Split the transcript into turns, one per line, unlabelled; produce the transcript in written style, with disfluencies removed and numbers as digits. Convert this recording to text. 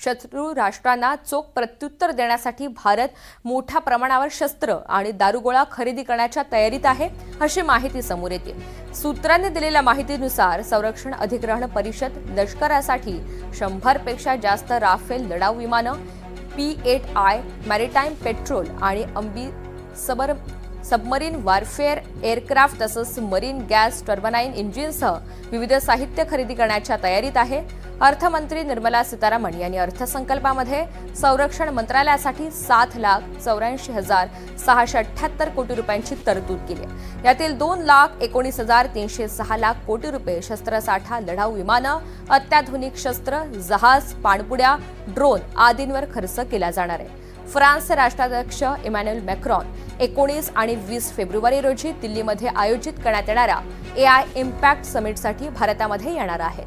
शत्रू राष्ट्रांना चोख प्रत्युत्तर देण्यासाठी भारत मोठ्या प्रमाणावर शस्त्र आणि दारुगोळा खरेदी करण्याच्या तयारीत आहे, अशी माहिती समोर येते। सूत्रांनी दिलेल्या माहितीनुसार संरक्षण अधिग्रहण परिषद लष्करासाठी 100 पेक्षा जास्त राफेल लढाऊ विमानं, P-8I मॅरिटाईम पेट्रोल आणि सबमरीन वॉरफेअर एअरक्राफ्ट तसंच मरीन गॅस टर्बाइन इंजिनसह विविध साहित्य खरेदी करण्याच्या तयारीत आहे। अर्थमंत्री निर्मला सीतारामन यांनी अर्थसंकल्पामध्ये संरक्षण मंत्रालयासाठी 7,84,678 कोटी रुपयांची तरतूद केली आहे। यातील 2,19,306 कोटी रुपये शस्त्रसाठा, लढाऊ विमानं, अत्याधुनिक शस्त्र, जहाज, पाणपुड्या, ड्रोन आदींवर खर्च केला जाणार आहे। फ्रान्सचे राष्ट्राध्यक्ष इमॅन्युएल मॅक्रॉन 19 आणि 20 फेब्रुवारी रोजी दिल्लीमध्ये आयोजित करण्यात येणाऱ्या AI इम्पॅक्ट समिटसाठी भारतामध्ये येणार आहेत।